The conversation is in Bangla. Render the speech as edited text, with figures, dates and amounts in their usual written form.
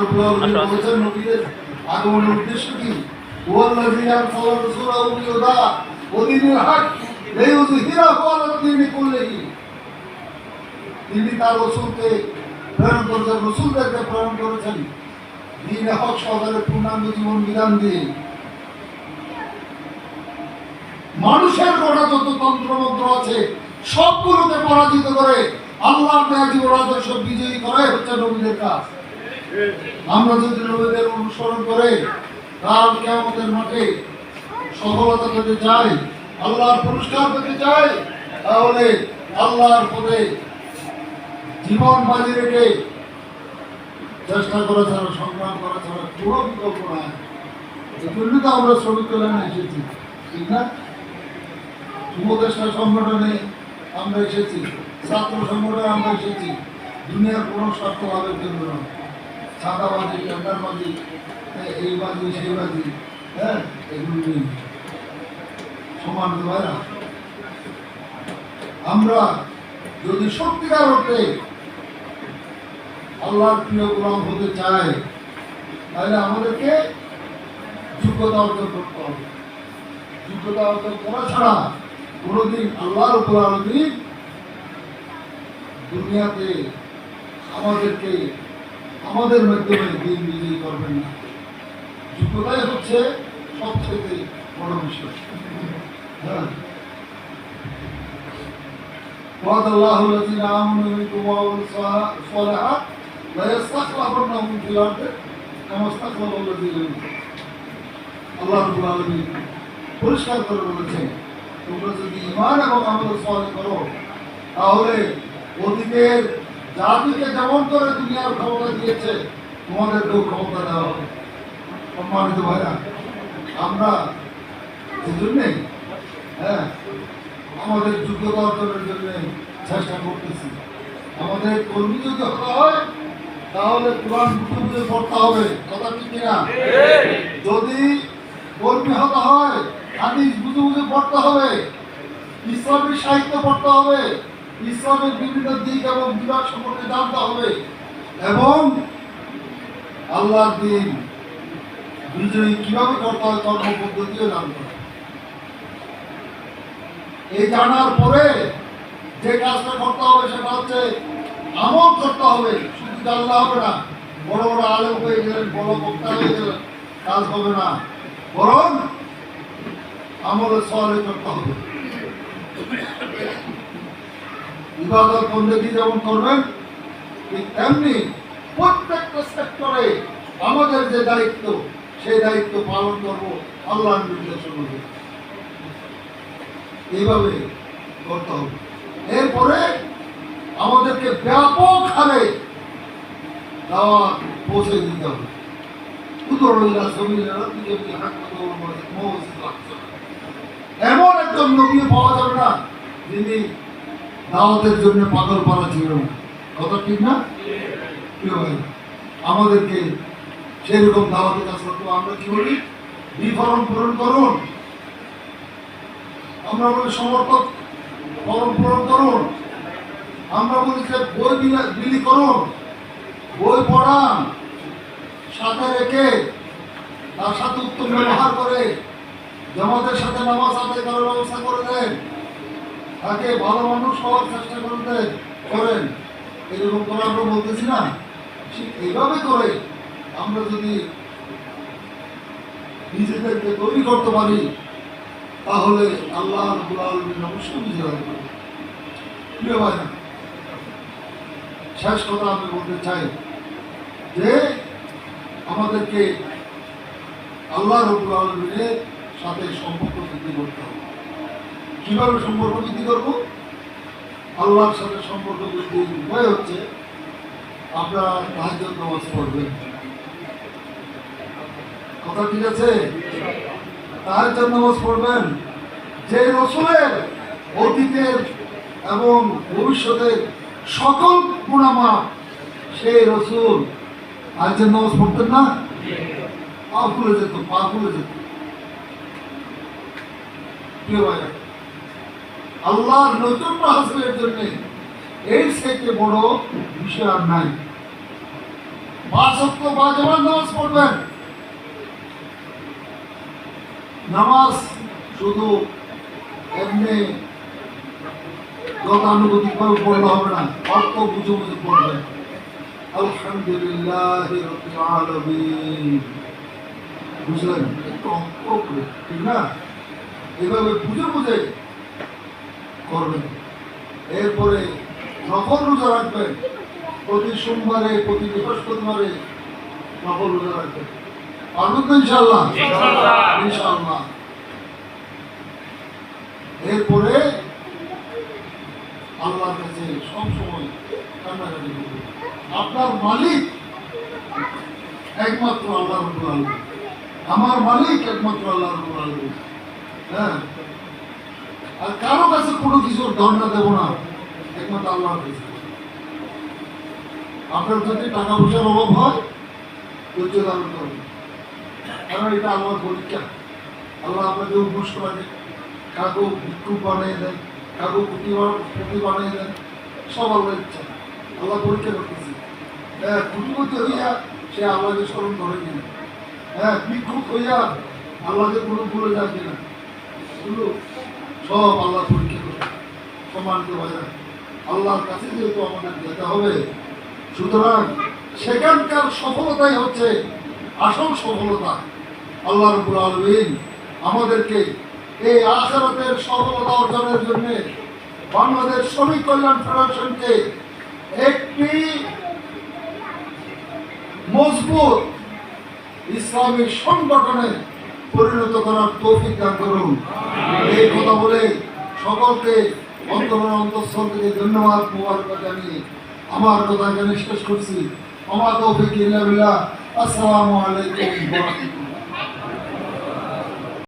রাব্বুল আলামিন বলেছেন নবীদের আগমনের উদ্দেশ্য কি? ওয়াল্লাযী আরসালা রাসূলাহু বিল-হুদা ওয়া দীনিল হক লিইয়ুযহিরাহু আলা দীনি কুল্লিহি। তিনি তার রাসূলকে প্রেরণ করেছেন, রাসূলদেরকে প্রেরণ করেছেন দ্বীনে হক সহকারে পূর্ণাঙ্গ জীবন বিধান দিয়ে। মানুষের গোটা যত তন্ত্রমন্ত্র আছে সবগুলোকে পরাজিত করে আল্লাহর দেয়া জীবন আদর্শ বিজয়ী করাই হচ্ছে নবীদের কাজ। আমরা যদি নবীদের অনুসরণ করে কাল কিয়ামতের মাঠে সফলতা পেতে চাই, আল্লাহর পুরস্কার পেতে চাই, তাহলে আল্লাহর পথে জীবন বাজি রেখে চেষ্টা করা ছাড়া, সংগ্রাম করা ছাড়া কোনো বিকল্প নাই। এই জন্য তো আমরা শ্রমিক কল্যাণে এসেছি, ঠিক না? উপদেষ্টা সংগঠনে আমরা এসেছি, ছাত্র সংগঠনে আমরা এসেছি, দুনিয়ার কোনো স্বার্থ লাভের জন্য নয়। ছাতাবাজি, টেন্ডারবাজি, এই বাজি সেই বাজি, হ্যাঁ, এগুলো নেই। সমান ভাইরা, আমরা যদি সত্যিকার অর্থে আল্লাহর প্রিয় গোলাম হতে চাই, তাহলে আমাদেরকে যোগ্যতা অর্জন করতে হবে। যোগ্যতা অর্জন করা ছাড়া কোনোদিন আল্লাহর উপর আলামিন দুনিয়াতে আমাদেরকে আমাদের মাধ্যমে দিন বিজয়ী করবেন না। যোগ্যতাই হচ্ছে সবচেয়ে বড় বিষয়। হ্যাঁ, وعد الله الذين آمنوا منكم وعملوا الصالحات ليستخلفنهم في الأرض كما استخلف الذين من قبلهم। আল্লাহ রাব্বুল আলামিন পরিষ্কার করে বলেছেন, তোমরা যদি ঈমান এবং আমল সালেহ করো তাহলে অতীতের জাতিকে যেমন করে দুনিয়ার ক্ষমতা দিয়েছে তোমাদেরকেও ক্ষমতা দেওয়া হবে। সম্মানিত ভাইরা, আমরা সেজন্যে আমাদের যোগ্যতা অর্জনের জন্য চেষ্টা করতেছি। আমাদের কর্মী যদি হতে হয় তাহলে কোরআন বুঝে বুঝে পড়তে হবে, কথা ঠিক কিনা? যদি কর্মী হতে হয় হাদিস বুঝে বুঝে পড়তে হবে, ইসলামী সাহিত্য পড়তে হবে, ইসলামের বিভিন্ন দিক এবং বিভাগ সম্পর্কে জানতে হবে, এবং আল্লাহর দিন বিজয়ী কিভাবে করতে হয় কর্ম পদ্ধতিও জানতে হবে। এই জানার পরে যে কাজটা করতে হবে সেটা হচ্ছে আমল করতে হবে। শুধু জানলে হবে না, বড় বড় আলেম হয়ে গেলেন, বড় বক্তা হয়ে গেলেন, কাজ হবে না, বরং আমলে সালেহ করতে হবে। ইবাদত বন্দেগী যেমন করবেন ঠিক তেমনি প্রত্যেকটা সেক্টরে আমাদের যে দায়িত্ব সেই দায়িত্ব পালন করবো আল্লাহর নির্দেশ অনুযায়ী। এইভাবে করতে হবে। এরপরে আমাদেরকে ব্যাপক হারে দাওয়াত পৌঁছে দিতে হবে। এমন একজন নবী পাওয়া যাবে না যিনি দাওয়াতের জন্য পাগল পাড়া ছিল না, কথা ঠিক না? আমাদেরকে সেরকম দাওয়াতের কাজ করতে আমরা কি বলি? ফর্ম পূরণ করুন, আমরা বলি সমর্থক ফর্ম পূরণ করুন, আমরা বলি যে বই বিলি করুন, বই পড়ান, সাথে রেখে তার সাথে উত্তম ব্যবহার করে জামাতের সাথে নামাজ আদায় করার ব্যবস্থা করে দেন, তাকে ভালো মানুষ হওয়ার চেষ্টা করেন। এরকম করে আমরা বলতেছি না, এইভাবে করে আমরা যদি নিজেদেরকে তৈরি করতে পারি তাহলে আল্লাহ রাব্বুল আলামিন অবশ্যই বিজয় হবে। প্রিয় ভাইরা, শেষ কথা আমি বলতে চাই যে আমাদেরকে আল্লাহ রাব্বুল আলামিনের সাথে সম্পর্ক বৃদ্ধি করতে হবে। কিভাবে সম্পর্ক বৃদ্ধি করব? আল্লাহর সাথে সম্পর্ক বৃদ্ধির উপায় হচ্ছে আপনারা তাহাজ্জুদ নামাজ পড়বেন, কথা ঠিক আছে? তাহাজ্জুদ নামাজ পড়বেন। যে রাসূলের অতীতের এবং ভবিষ্যতের সকল গুনাহ সেই রাসূল তাহাজ্জুদ নামাজ পড়তেন না? পা ফুলে যেত। প্রিয় ভাইরা, আল্লাহর নৈকট্য হাসিলের জন্য এই থেকে বড় বিষয় আর নাই। 5 ওয়াক্ত বাজাবার নামাজ পড়বেন। নামাজ শুধু এমনি গতানুগতিক ভাবে পড়লে হবে না, অর্থ বুঝে বুঝে পড়বেন। আলহামদুলিল্লাহ রাব্বিল আলামিন, বুঝলেন? একটু অঙ্ক করে, ঠিক না? এভাবে বুঝে বুঝে করবেন। এরপরে নফল রোজা রাখবেন, প্রতি সোমবারে প্রতি বৃহস্পতিবারে নফল রোজা রাখবেন। পারবেন তো ইনশাআল্লাহ? ইনশাআল্লাহ। এরপরে আল্লাহর কাছে সব সময় কান্নাকাটি করবেন। আপনার মালিক একমাত্র আল্লাহ রাব্বুল আলামিন, আমার মালিক একমাত্র আল্লাহ রাব্বুল আলামিন। হ্যাঁ, আর কারো কাছে কোনো কিছুর দণ্ডা দেব না, একমাত্র আল্লাহর কাছে। আপনার যদি টাকা পয়সার অভাব হয়, ধৈর্য ধারণ করবেন, কারণ এটা আল্লাহর পরীক্ষা। আল্লাহ আপনাকে উপোস করে, কাগো ভিক্ষুক বানিয়ে দেন, কাগো প্রতি বানিয়ে দেন, সব আল্লাহ ইচ্ছা। আল্লাহ পরীক্ষা করতেছে। হ্যাঁ, কুটিপতি হইয়া সে আল্লাহকে স্মরণ করে কিনা, হ্যাঁ, ভিক্ষুক হইয়া আল্লাহকে কোনো ভুলে যায় কিনা, এগুলো সব আল্লাহ পরীক্ষা করে। সম্মানিত ভাইরা, আল্লাহর কাছে যেহেতু আমাদের যেতে হবে, সুতরাং সেখানকার সফলতাই হচ্ছে আসল সফলতা। আল্লাহ রাব্বুল আলামিন আমাদেরকে এই আখিরাতের সফলতা অর্জনের জন্য বাংলাদেশ শ্রমিক কল্যাণ ফেডারেশনকে একটি মজবুত ইসলামী সংগঠনে পরিণত করার তৌফিক দান করুন। এই কথা বলে সকলকে অন্তঃস্থল থেকে ধন্যবাদ মুবারকবাদ জানিয়ে আমার কথা এখানে শেষ করছি। আমার তৌফিক ইল্লা বিল্লাহ। আসসালামু আলাইকুম ওয়া রাহমাতুল্লাহ।